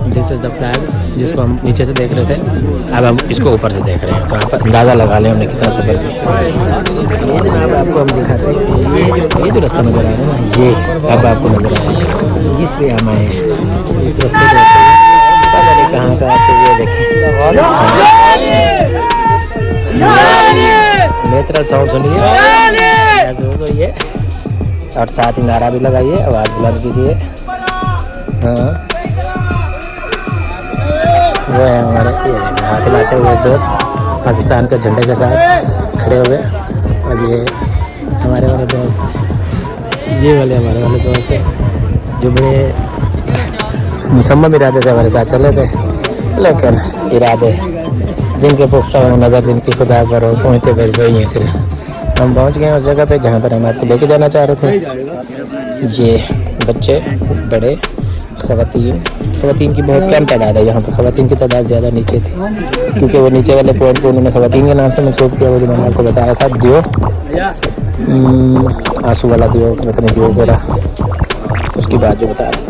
This is the flag जिसको हम नीचे से देख रहे थे, अब हम इसको ऊपर से देख रहे हैं, तो यहाँ पर अंदाज़ा लगा लें हमने कितना सफर किया। ये जनाब आपको हम दिखाते हैं, ये जो रास्ता नज़र आ रहा है ना, ये अब आपको नज़र आ रहा है, इस पे हम आए कहाँ कहाँ से, ये देखें नेचुरल साउंड सुनिए और साथ ही नारा भी लगाइए, आवाज़ बुलंद कीजिए। हाँ वो है हमारे हाथ हिलाते हुए दोस्त पाकिस्तान के झंडे के साथ खड़े हुए। अब ये हमारे वाले दोस्त, ये वाले हमारे वाले दोस्त हैं जो बड़े मुसम्मम इरादे से हमारे साथ चले थे, लेकिन इरादे जिनके पुख्ता हो, नज़र जिनकी खुदा पर हो, पहुँचते फिर वही हैं। सिर्फ हम पहुँच गए उस जगह पे जहाँ पर हम आपको लेके जाना चाह रहे थे। ये बच्चे, बड़े, ख़वातीन की बहुत कम तादाद है यहाँ पर। ख़वातीन की तादाद ज़्यादा नीचे थी, क्योंकि वो नीचे वाले पॉइंट को उन्होंने ख़वातीन के नाम से मंसूब किया। वो जो मैंने आपको बताया था दियो, आंसू वाला दियो, पता नहीं दियो बोला, उसकी बात जो बता रहे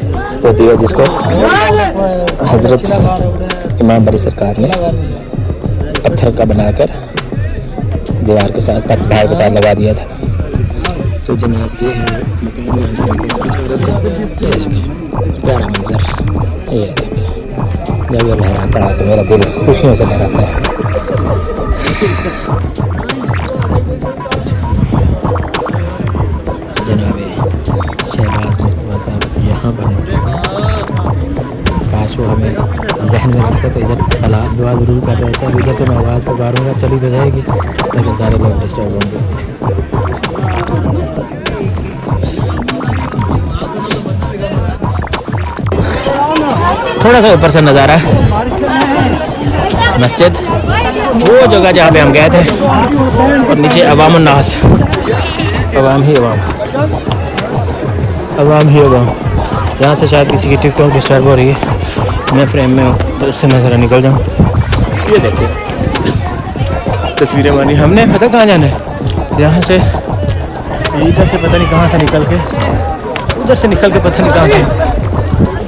वो दियो जिसको हज़रत इमाम बरी सरकार ने पत्थर का बनाकर दीवार के साथ, पहाड़ के साथ लगा दिया था। तो जनाब ये है प्यारा मंजर, ये देखें जब ये लहराता है तो मेरा दिल खुशियों से लहराता है। जनाब शहबाज मुस्तफा साहब यहाँ पर काश वो हमें जहन में रखते तो इधर सलाम दुआ ज़रूर कर रहे थे। इधर से मैं आवाज़ तो मारूँगा चली तो जाएगी, लेकिन सारे लोग डिस्टर्ब होंगे। थोड़ा सा ऊपर से नज़ारा है मस्जिद, वो जगह जहाँ पे हम गए थे, और नीचे अवाम उन्नास, अवाम ही अवाम, अवाम ही अवाम। यहाँ से शायद किसी की टिकटॉक डिस्टर्ब हो रही है, मैं फ्रेम में हूँ तो उससे मैं ज़रा निकल जाऊँ। ये देखिए तस्वीरें बनी, हमने पता कहाँ जाना है, यहाँ से इधर से पता नहीं कहाँ से निकल के, उधर से निकल के पता नहीं कहाँ से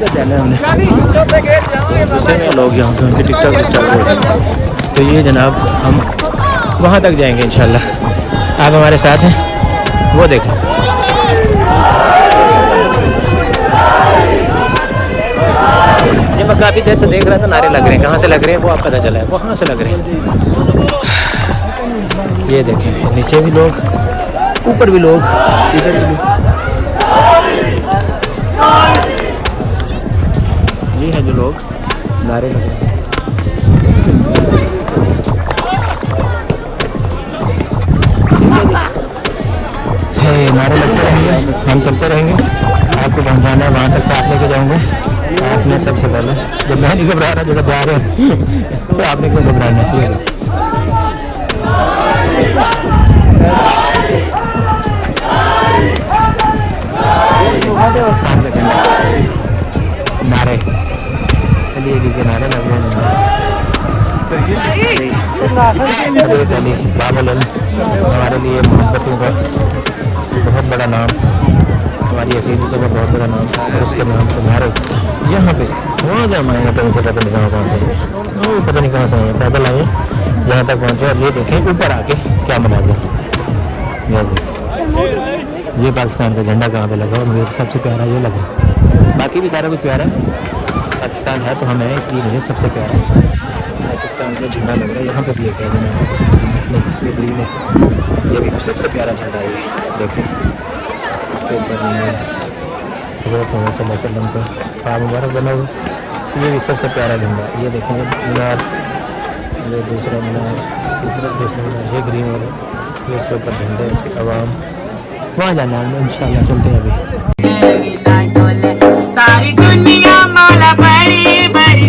जाना है हमने। दूसरे में लोग यहाँ पे उनके टिकटॉक स्टार्ट हो रहे हैं, तो ये जनाब हम वहाँ तक जाएंगे इंशाल्लाह। आप हमारे साथ हैं, वो देखें ये मैं काफ़ी देर से देख रहा था, नारे लग रहे हैं, कहाँ से लग रहे हैं वो आप पता चला है, वहाँ से लग रहे हैं। ये देखें नीचे भी लोग, ऊपर भी लोग, इधर भी लोग। ये है जो लोग नारे लग रहे हैं। नारे लगते रहेंगे, हम चलते रहेंगे, आपको पहुँचाना है वहाँ तक साथ लेके जाऊँगे। आपने सबसे पहले, जब मैं नहीं घबरा रहा, जब जा रहे हैं तो आपने क्यों घबराना है? नारे चलिए के नारे लग रहे हैं। बाबा हमारे लिए मोहब्बतों का बहुत बड़ा नाम, हमारी अकीदतों का बहुत बड़ा नाम, और उसके नाम से हमारे यहाँ पे वहाँ से हम आएंगे, कहीं से पता नहीं कहाँ से, वो पता नहीं कहाँ से आए, पैदल आए यहाँ तक पहुँचे। और ये देखें ऊपर आके क्या बना गया, ये पाकिस्तान का झंडा कहाँ पे लगा, और मुझे सबसे प्यारा ये लगा। बाकी भी सारा कुछ प्यारा है, पाकिस्तान है तो हमें, इसलिए मुझे सबसे प्यारा पाकिस्तान का झंडा लग रहा है। यहाँ पे भी लेके ये भी सबसे प्यारा झंडा है, देखें इसके ऊपर वसल्लम का पाक मुबारक बना हुआ, ये भी सबसे प्यारा झंडा। ये देखें मीनार, ये दूसरा मीनार, दूसरा मीनार, ये ग्रीन वाला, ये इसके ऊपर झंडे, इसके अवाम, वहाँ जाना है इंशाल्लाह। चलते हैं अभी। सारी दुनिया मौला बड़ी बड़ी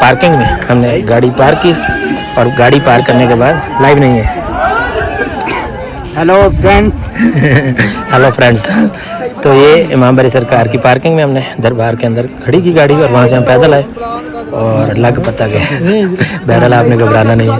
पार्किंग में हमने गाड़ी पार्क की और गाड़ी पार्क करने के बाद लाइव नहीं है। Hello friends. Hello friends. तो ये इमाम बारी सरकार की पार्किंग में हमने दरबार के अंदर खड़ी की गाड़ी और वहाँ से हम पैदल आए और अल्लाह का पता गया। बहरहाल आपने घबराना नहीं है,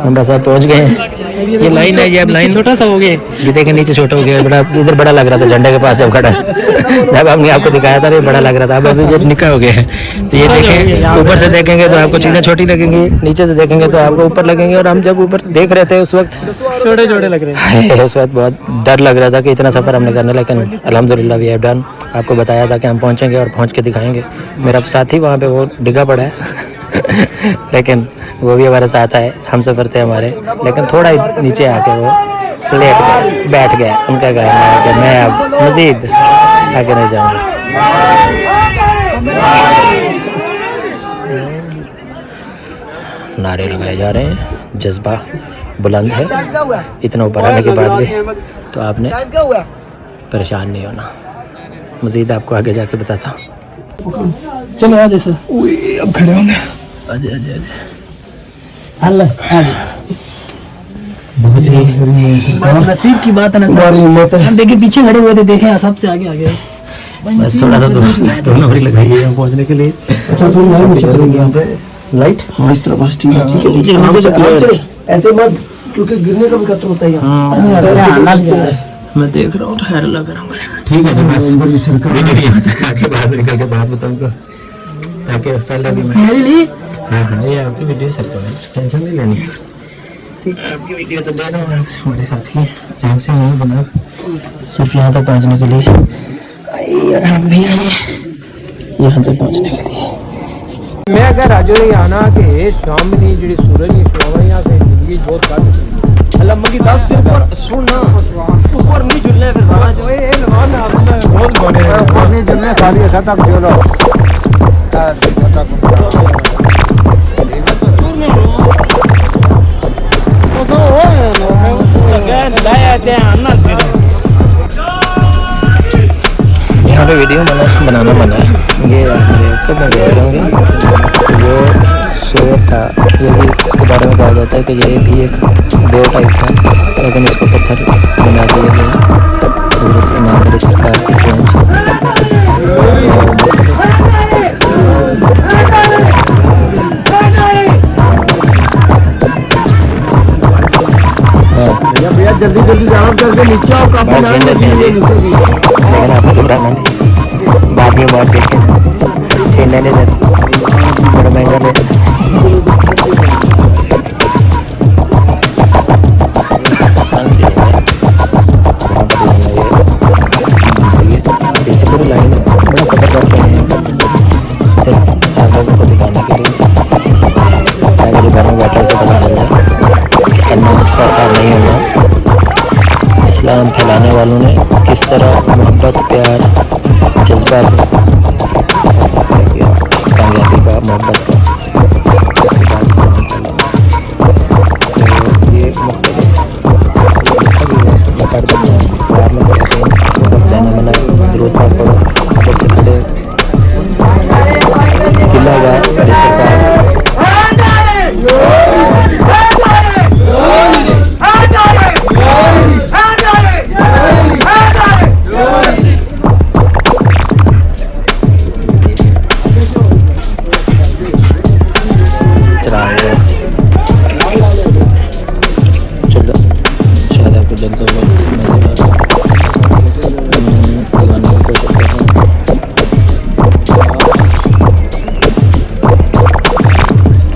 हम बस आप पहुँच गए हैं। ये लाइन है, ये अब लाइन छोटा सा हो गया, ये देखें नीचे छोटा हो गया, बड़ा इधर बड़ा लग रहा था झंडे के पास जब खड़ा जब हमने आपको दिखाया था ये बड़ा लग रहा था, अब अभी जो निका हो गया है। तो ये देखें, ऊपर से देखेंगे तो आपको चीज़ें छोटी लगेंगी, नीचे से देखेंगे तो आपको ऊपर लगेंगे। और हम जब ऊपर देख रहे थे उस वक्त छोटे छोटे लग रहे हैं। उस वक्त बहुत डर लग रहा था कि इतना सफ़र हमने करना, लेकिन अल्हम्दुलिल्लाह वी हैव डन। आपको बताया था कि हम पहुंचेंगे और पहुंच के दिखाएंगे। मेरा साथी वहाँ पे वो डिगा पड़ा है लेकिन वो भी हमारे साथ आए, हम सफ़र थे हमारे, लेकिन थोड़ा ही नीचे आके वो लेट गए, बैठ गए। उनका कहना है कि मैं अब मज़ीद आगे नहीं जाऊँगा। नारे लगाए जा रहे हैं, जज्बा बुलंद है। इतना ऊपर आने के बाद भी तो आपने परेशान नहीं होना। मज़ीद आपको आगे जाके बताता हूँ। चलो आ जैसे अब खड़े होंगे। बहुत ही बस नसीब की बात है ना सर। हम देखिए पीछे खड़े हुए थे, देखें सबसे आगे आगे बस थोड़ा सा दोनों बड़ी लगाई है पहुंचने के लिए। अच्छा थोड़ी लाइन में चलेंगे यहाँ पे लाइट इस तरह बस ठीक है ठीक है। ऐसे मत, क्योंकि गिरने का भी खतरा होता है यहाँ। मैं देख रहा हूँ ठहर लग रहा हूँ। ठीक है बस आके बाहर निकल के बात बताऊंगा ताकि पहले भी मैं मेरे लिए हाँ ये आपकी वीडियो सरकार टेंशन नहीं लेनी। ठीक है आपकी वीडियो तो दे रहा हूँ, हमारे साथी हैं जहाँ से हूँ जनाब सिर्फ यहाँ तक पहुँचने के लिए और हम भी आए यहाँ तक पहुँचने के लिए। मैं अगर राजो आना कि शाम नहीं जी सूरज नहीं शोवा यहाँ से जिंदगी बहुत कट अल्लाह मगी 10 फिर पर सुनना ऊपर नहीं झुलने फिर वहां जो ये लगाना आपने बहुत बने ऊपर नहीं झुलने खाली खत्म जो लो यहाँ पे वीडियो बनाना मना है। ये मेरे कब मैं कह रहा हूँ वो शेर था, ये भी इसके बारे में कहा जाता है कि ये भी एक देव टाइप था, लेकिन इसको पत्थर बना दिया गया हज़रत इमाम बारी सरकार की ट्रेन जल्दी जल्दी जाओ करके नीचे आओ काफी लेकिन आपको घबराना नहीं, बाद में बहुत देखें छीनने नहीं देते, बड़ा महंगा ले पूरी लाइन बड़ा सफर करते हैं सिर्फ आप लोगों को दिखाने के लिए, ताकि जो घर में बैठा उसे पता चल जाए अन्ना सरकार नहीं होना। इस्लाम फैलाने वालों ने किस तरह मोहब्बत प्यार जज्बा से कामयाबी का मोहब्बत का तो ये जरूरत ना पड़ो से खड़े किला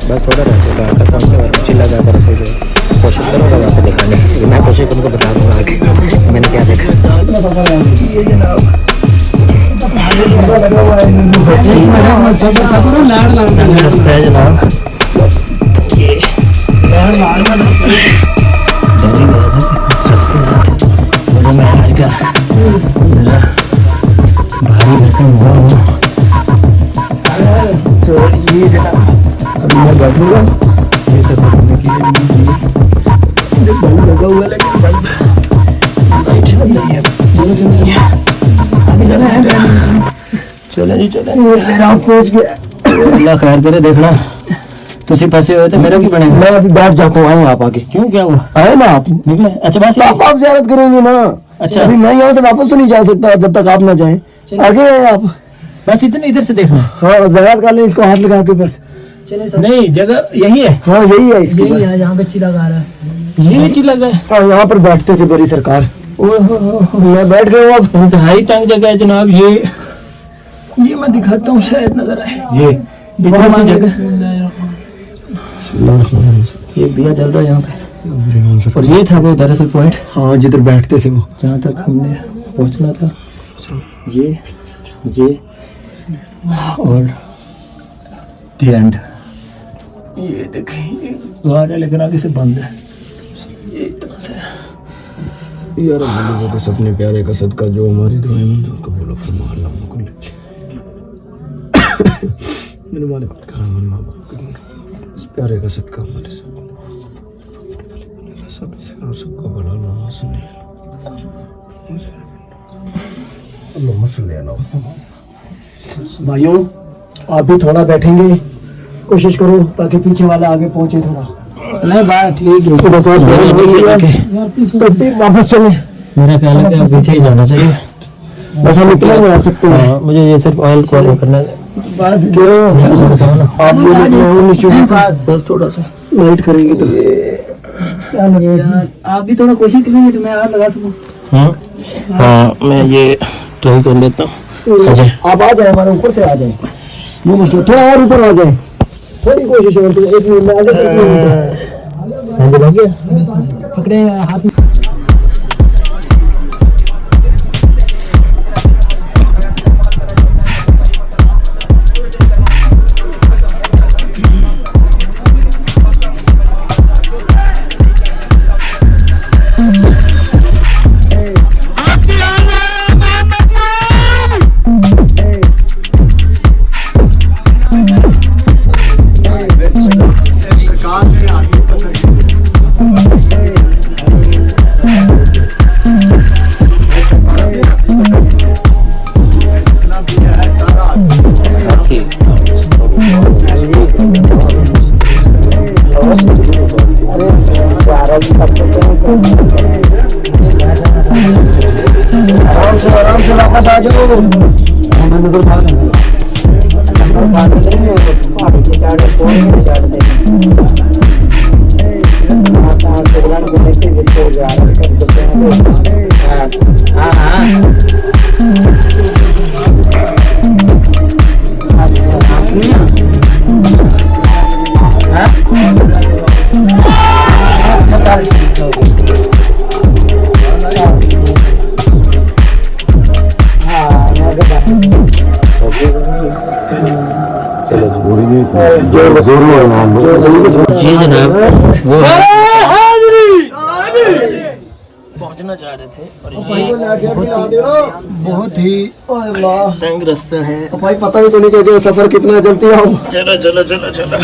बस थोड़ा रहते तो आकर पहुँचने वाला चिल्ला जाकर असल जो कोशिश करूँगा वहाँ पे दिखाने की। मैं कोशिश करूँ तो बता दूँगा आगे मैंने क्या देखा। रास्ता है जनाब मैं आज का भारी भरकम हुआ हूँ तो ये जनाब अभी मैं बैठूंगा ये सब करने के लिए बल्ब लगा हुआ है लेकिन बल्ब लाइट नहीं है नहीं है आगे जगह है चले जी चले मेरा पहुंच गया अल्लाह खैर करे देखना तुसी फंसे हुए थे मेरा की बनेगा मैं अभी बैठ जाता हूँ आए आप आगे क्यों क्या हुआ आए ना आप निकले अच्छा बस आप ज़ियारत करेंगे ना अच्छा अभी मैं यहाँ से वापस तो नहीं जा सकता जब तक आप ना जाए आगे आए आप बस इतने इधर से देखना हाँ ज़ियारत कर लें इसको हाथ लगा के बस नहीं जगह यही है हाँ यही है इसकी यहाँ पे चिल्ला गा रहा है ये चिल्ला गा हाँ यहाँ पर बैठते थे बड़ी सरकार मैं बैठ गया अब इंतहाई तंग जगह है जनाब ये मैं दिखाता हूँ शायद नजर आए ये एक दिया जल रहा है यहाँ पे और ये था वो दरअसल पॉइंट हाँ जिधर बैठते थे वो जहाँ तक हमने पहुँचना था ये और द एंड ये देखिए द्वार है लेकिन आगे से बंद है ये इतना से यार अल्लाह के सपने प्यारे का सदका जो हमारी दुआएं मंजूर कबूल फरमा अल्लाह को मेरे वाले इस प्यारे का सदका हमारे सबका भला भाइयों आप भी थोड़ा बैठेंगे कोशिश करो ताकि पीछे वाला आगे पहुंचे थोड़ा नहीं बात ठीक है तो बस तो फिर वापस चले मेरा ख्याल है कि पीछे ही जाना चाहिए बस हम इतना ही आ सकते हैं मुझे ये सिर्फ ऑयल कॉल करना है बात क्यों आप लोग बस थोड़ा सा लाइट करेंगे तो क्या लगेगा आप भी थोड़ा कोशिश करेंगे तो मैं हाथ लगा सकूं हाँ मैं ये ट्राई कर लेता हूँ आप आ जाए हमारे ऊपर से आ जाए वो मसला थोड़ा और ऊपर आ जाए थोड़ी कोशिश और तो 1 मिनट में आगे पकड़े हाथ में आराम से वापस आ जाओ जी जनाब वो पहुंचना चाह रहे थे और ये बहुत ही तंग रास्ता है भाई पता भी तो नहीं कि सफर कितना चलती है चलो चलो चलो चलो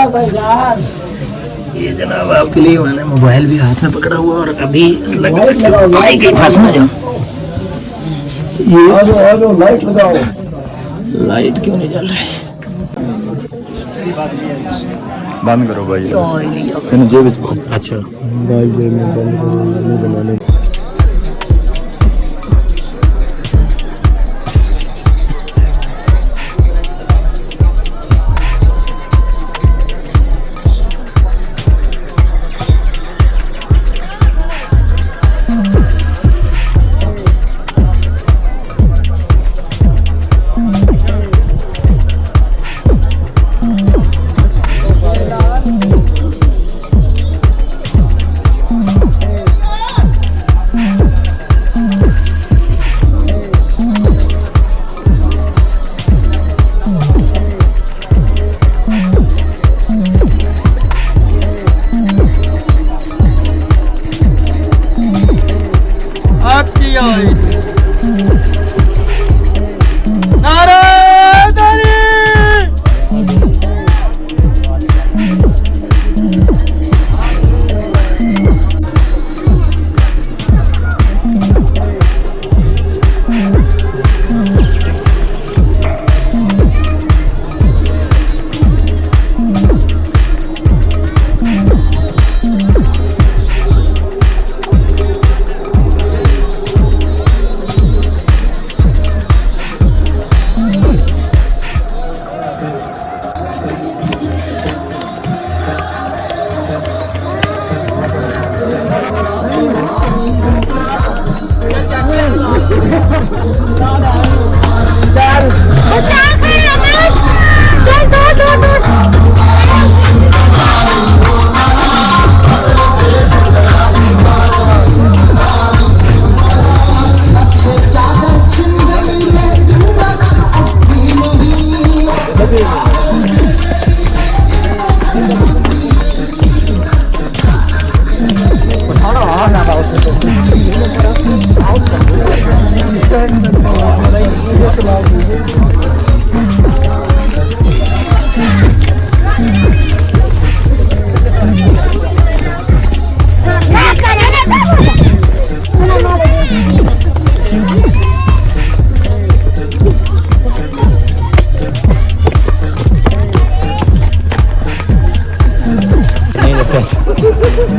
भाई ये जनाब आपके लिए मैंने मोबाइल भी हाथ में पकड़ा हुआ और अभी फंस ना जाओ ये लाइट लगाओ लाइट क्यों नहीं जल रही बंद करो भाई जेब अच्छा भाई जेब में बंद करो बनाने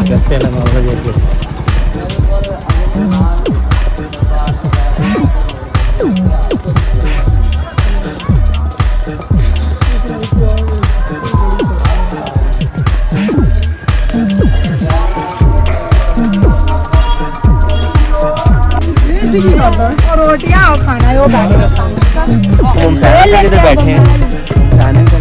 रस्ते लगा होगा देखिए। रोटियां और खाना है वो बैठे बैठे हैं खाने को।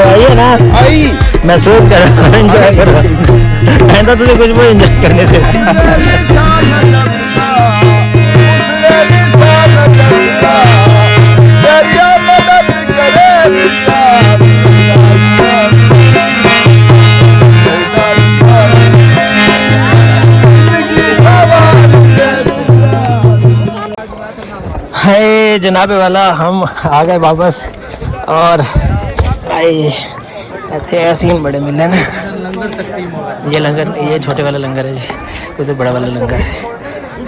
आइए ना महसूस कर एंजॉय करो। मैं तो तुझे कुछ वो एंजॉय करने से है जनाबे वाला। हम आ गए वापस और आई थे सीन बड़े मिले ना। ये लंगर, ये छोटे वाला लंगर है जी, उधर बड़ा वाला लंगर है।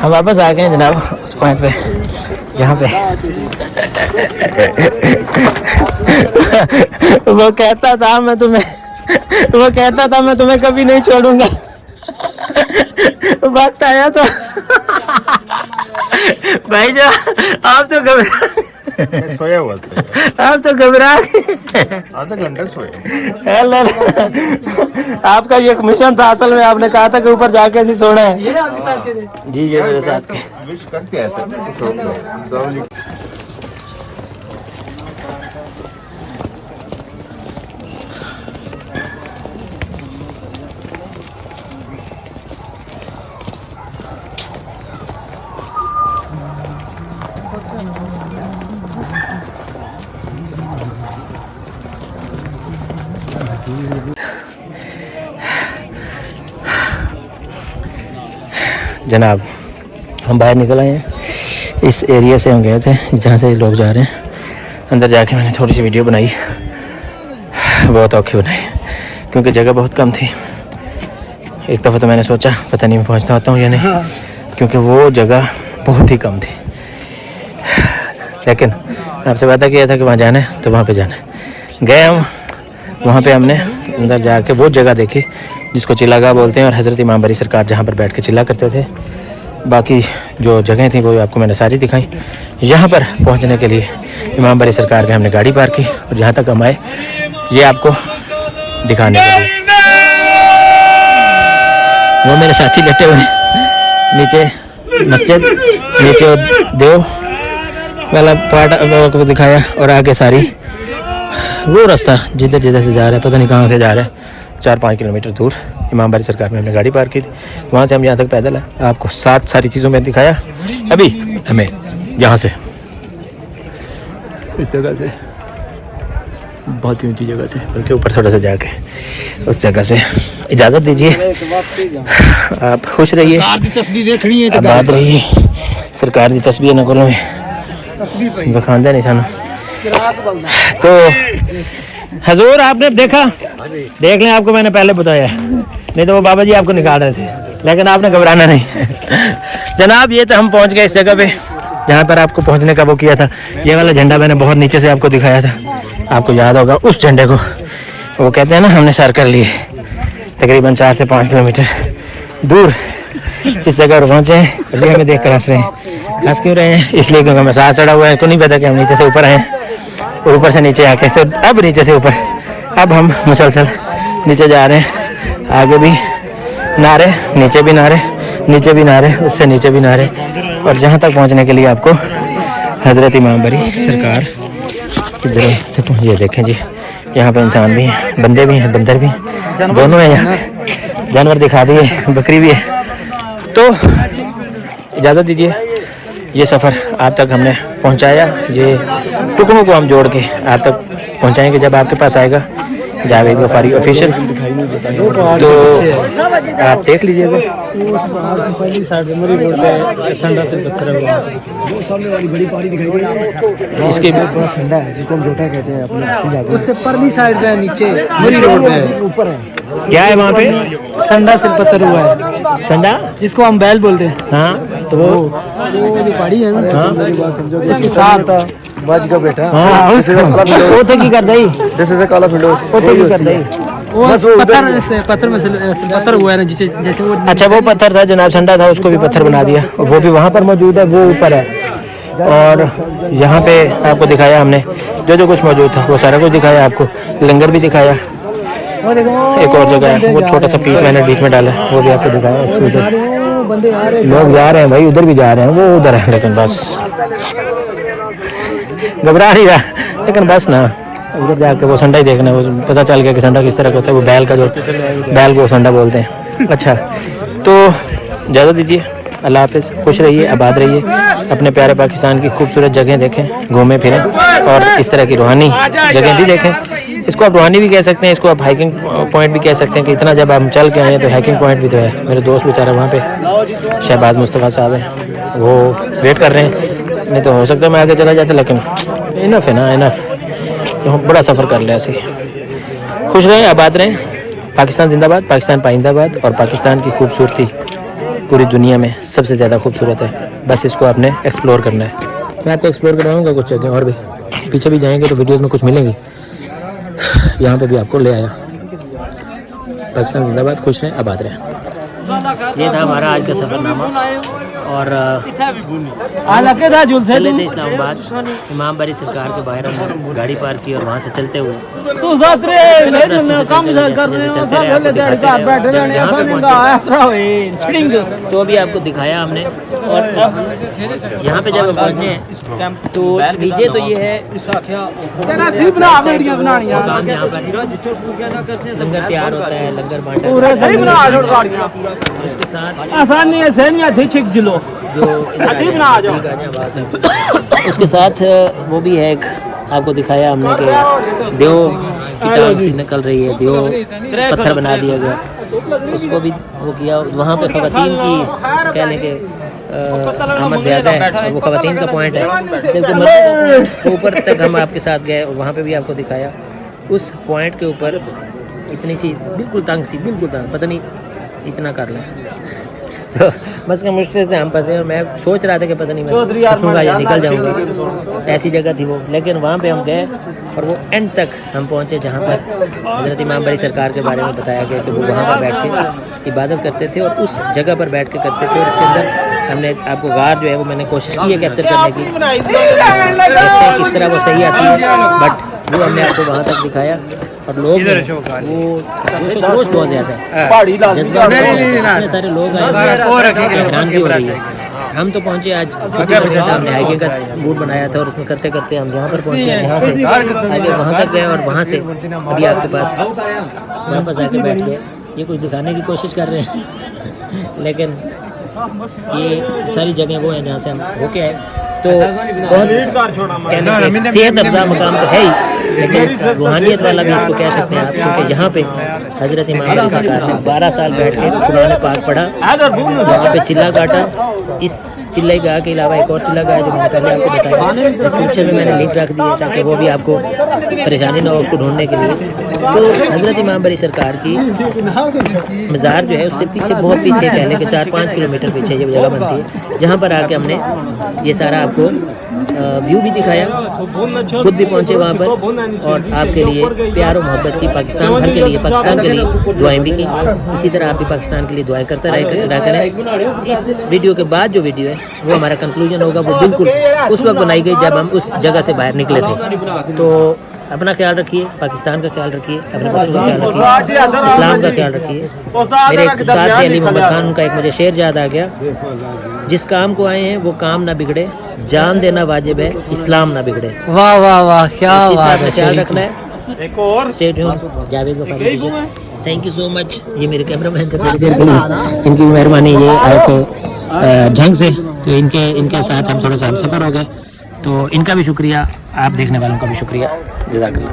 हम वापस आ गए जनाब उस पॉइंट पे जहाँ पे वो कहता था मैं तुम्हें कभी नहीं छोड़ूंगा। वक्त आया तो भाई जो आप तो सोया हुआ था, आप तो घबरा आधा घंटा सोया। आपका ये मिशन था असल में। आपने कहा था कि ऊपर जाके ऐसे सोना है। जी ये मेरे साथ के विश करके आया था। जनाब हम बाहर निकल आए हैं। इस एरिया से हम गए थे जहाँ से लोग जा रहे हैं। अंदर जाके मैंने थोड़ी सी वीडियो बनाई, बहुत औखी बनाई क्योंकि जगह बहुत कम थी। एक दफ़ा तो मैंने सोचा पता नहीं मैं पहुँचता होता हूँ या नहीं, क्योंकि वो जगह बहुत ही कम थी। लेकिन आपसे वादा किया था कि वहाँ जाना है तो वहाँ पे जाना है। गए हम वहाँ पे, हमने अंदर जाके वो जगह देखी जिसको चिल्लागाह बोलते हैं और हज़रत इमाम बरी सरकार जहाँ पर बैठ के चिल्ला करते थे। बाकी जो जगह थी वो आपको मैंने सारी दिखाई। यहाँ पर पहुँचने के लिए इमाम बरी सरकार में हमने गाड़ी पार्क की और जहाँ तक हम आए ये आपको दिखाने के लिए। वो मेरे साथी लेटे हुए नीचे मस्जिद, नीचे देव वाला पार्ट को दिखाया और आगे सारी वो रास्ता जिधर जिधर से जा रहा है, पता नहीं कहाँ से जा रहा है, 4-5 किलोमीटर दूर इमाम बारी सरकार में हमने गाड़ी पार्क की थी। वहाँ से हम यहाँ तक पैदल है। आपको सारी चीज़ों में दिखाया। अभी हमें यहाँ से इस जगह से बहुत ही ऊंची जगह से, बल्कि ऊपर थोड़ा सा जाके उस जगह से इजाज़त दीजिए। आप खुश रहिए, आबाद रहिए। सरकार की तस्वीर न करो बखांदा नहीं सानू। तो हजूर आपने देखा, देख लें, आपको मैंने पहले बताया, नहीं तो वो बाबा जी आपको निकाल रहे थे, लेकिन आपने घबराना नहीं। जनाब ये तो हम पहुंच गए इस जगह पे जहाँ पर आपको पहुंचने का वो किया था। ये वाला झंडा मैंने बहुत नीचे से आपको दिखाया था, आपको याद होगा। उस झंडे को वो कहते हैं ना, हमने सर कर लिए तकरीबन 4 से 5 किलोमीटर दूर इस जगह पर पहुँचे हैं, ये हमें देख कर हंस रहे हैं। हंस क्यों रहे हैं? इसलिए क्योंकि हमें सांस चढ़ा हुआ है, को नहीं पता कि हम नीचे से ऊपर आए और ऊपर से नीचे आके से अब नीचे से ऊपर, अब हम मुसलसल नीचे जा रहे हैं। आगे भी नारे, नीचे भी नारे, नीचे भी नारे, उससे नीचे भी नारे, और जहाँ तक पहुँचने के लिए आपको हज़रत इमाम बरी सरकार किधर से पहुँच। ये देखें जी, यहाँ पे इंसान भी हैं, बंदे भी हैं, बंदर भी हैं, दोनों हैं यहाँ पे। जानवर दिखा दिए, बकरी भी है। तो इजाज़त दीजिए, ये सफ़र आप तक हमने पहुँचाया, ये टुकड़ों को हम जोड़ के आप तक पहुँचाएंगे जब आपके पास आएगा जावेद गफारी ऑफिशियल। तो आप देख लीजिएगा। इसके जिसको हम जोटा कहते हैं अपने, उससे परली साइड पे नीचे मुरी रोड पे ऊपर है। क्या है वहाँ पे? संडा से पत्थर हुआ है, संडा, जिसको हम बैल बोलते हैं। हाँ, तो वो जो पहाड़ी है ना, मेरी बात समझो, उसके साथ बाज का बेटा हाँ, ओथे की कर दई, दिस इज अ काला फिल्डो, ओथे की कर दई। वो पत्थर में से पत्थर हुआ है ना, जैसे वो अच्छा, वो पत्थर था जनाब, संडा था, उसको भी पत्थर बना दिया, वो भी वहाँ पर मौजूद है, वो ऊपर है। और यहाँ पे आपको दिखाया हमने जो जो कुछ मौजूद था, वो सारा कुछ दिखाया आपको, लंगर भी दिखाया। एक और जगह है, वो छोटा सा पीस मैंने बीच में डाला है, वो भी आपको दिखाया। लोग जा रहे हैं भाई, उधर भी जा रहे हैं, वो उधर है, लेकिन बस घबरा नहीं रहा, लेकिन बस ना उधर जाके वो संडा ही देखना है। वो पता चल गया कि संडा किस तरह का होता है, वो बैल का, जो बैल को संडा बोलते हैं। अच्छा, तो इजाज़त दीजिए, अल्लाह हाफ़िज़, खुश रहिए, आबाद रहिए, अपने प्यारे पाकिस्तान की खूबसूरत जगहें देखें, घूमें फिरें, और इस तरह की रूहानी जगह भी देखें। इसको आप रूहानी भी कह सकते हैं, इसको आप हाइकिंग पॉइंट भी कह सकते हैं कि इतना जब हम चल के आए हैं तो हाइकिंग पॉइंट भी तो है। मेरे दोस्त बेचारा वहाँ पे शहबाज मुस्तफ़ा साहब हैं, वो वेट कर रहे हैं, नहीं तो हो सकता है मैं आगे चला जाता, लेकिन इनफ है ना, इनफ, बड़ा सफ़र कर लिया ऐसे। खुश रहें, आबाद रहें, पाकिस्तान जिंदाबाद, पाकिस्तान पाइंदाबाद, और पाकिस्तान की खूबसूरती पूरी दुनिया में सबसे ज़्यादा खूबसूरत है। बस इसको आपने एक्सप्लोर करना है। मैं आपको एक्सप्लोर करवाऊँगा कुछ जगह और भी, पीछे भी जाएंगे तो वीडियोस में कुछ मिलेंगी। यहाँ पे भी आपको ले आया। पाकिस्तान जिंदाबाद, खुश रहें, आबाद रहें। ये था हमारा आज का सफ़रनामा, और चले थे इस्लामाबाद, इमाम बरी सरकार के बाहर हमने गाड़ी पार्क की और वहाँ से चलते हुए तो अभी आपको दिखाया हमने। और यहाँ पे जब पहुँचे हैं तो नीचे तो ये है लंगर तैयार होता है, लंगर बांटा, उसके साथ जो उसके साथ वो भी है एक, आपको दिखाया हमने कि देव की टांग से निकल रही है, देव पत्थर बना दिया गया, उसको भी वो किया। वहाँ पे ख़वातीन की कहने के आमद ज़्यादा है, वो ख़वातीन का पॉइंट है, जबकि मस्जिद ऊपर तक हम आपके साथ गए, वहाँ पे भी आपको दिखाया। उस पॉइंट के ऊपर इतनी सी बिल्कुल तंग सी, बिल्कुल तंग, पता नहीं इतना कर लें तो बस का मुश्किल से हम फंसे, और मैं सोच रहा था कि पता नहीं मैं फंसूंगा या निकल जाऊंगा, ऐसी जगह थी वो। लेकिन वहाँ पे हम गए और वो एंड तक हम पहुँचे जहाँ पर हज़रत इमाम बरी सरकार के बारे में बताया गया कि वो वहाँ पर बैठ के इबादत करते थे, और उस जगह पर बैठ के करते थे। और इसके अंदर हमने आपको गार जो है वो मैंने कोशिश की है कैप्चर करने की, देखते हैं किस तरह वो सही आती है, बट वो हमने आपको वहाँ तक दिखाया। और लोग वो जोश बहुत ज़्यादा है, जज्बा, इतने सारे लोग आए, हैरानगी हो रही है। हम तो पहुँचे आज छुट्टी पर था, हमने हाइकिंग का मूड बनाया था, और उसमें करते करते हम यहाँ पर पहुँचे, यहाँ से आगे वहाँ तक गए, और वहाँ से अभी आपके पास वापस आके बैठ गए। ये कुछ दिखाने की कोशिश कर रहे हैं लेकिन ये सारी जगह वो हैं जहाँ से हम होके आए। तो बहुत सेहत अफजा मकाम तो है ही, लेकिन रूहानियत वाला भी इसको कह सकते हैं आप, क्योंकि यहाँ पे हज़रत इमाम बरी सरकार ने 12 साल बैठ के कुरान पाक पढ़ा, वहाँ पे चिल्ला काटा। इस चिल्ला गा के अलावा एक और चिल्ला गाया जो मैंने पहले आपको बताया, डिस्क्रिप्शन में मैंने लिंक रख दिया ताकि वो भी आपको परेशानी ना हो उसको ढूंढने के लिए। तो हज़रत इमाम बरी सरकार की मज़ार जो है उससे पीछे, बहुत पीछे, कहने के 4-5 किलोमीटर पीछे ये जगह बनती है, जहाँ पर आके हमने ये सारा आपको व्यू भी दिखाया, खुद भी पहुंचे वहाँ पर और आपके लिए प्यार और मोहब्बत की, पाकिस्तान भर के लिए, पाकिस्तान के लिए दुआएं भी की। इसी तरह आप भी पाकिस्तान के लिए दुआएं करते रहा करें। इस वीडियो के बाद जो वीडियो है वो हमारा कंक्लूजन होगा, वो बिल्कुल उस वक्त बनाई गई जब हम उस जगह से बाहर निकले थे। तो अपना ख्याल रखिए, पाकिस्तान का ख्याल रखिए, अपने बच्चों का ख्याल रखिए, इस्लाम का ख्याल रखिए। मेरे एक उस्ताद थे अली मोहम्मद खान, उनका एक मुझे शेर याद आ गया, जिस काम को आए हैं वो काम ना बिगड़े, जान देना वाजिब है, इस्लाम ना बिगड़े। वाह वाह वाह, क्या इस चीज़ का बात आपने है। ख्याल रखना है। स्टे ट्यून्ड, जावेद को फॉलो कीजिए। Thank you so much. ये मेरे कैमरामैन थे थोड़ी देर के लिए, इनकी मेहरबानी। ये आए थे झंग से, तो इनके साथ हम थोड़ा सा हम सफ़र हो गए, तो इनका भी शुक्रिया, आप देखने वालों का भी शुक्रिया। जज़ाकल्लाह।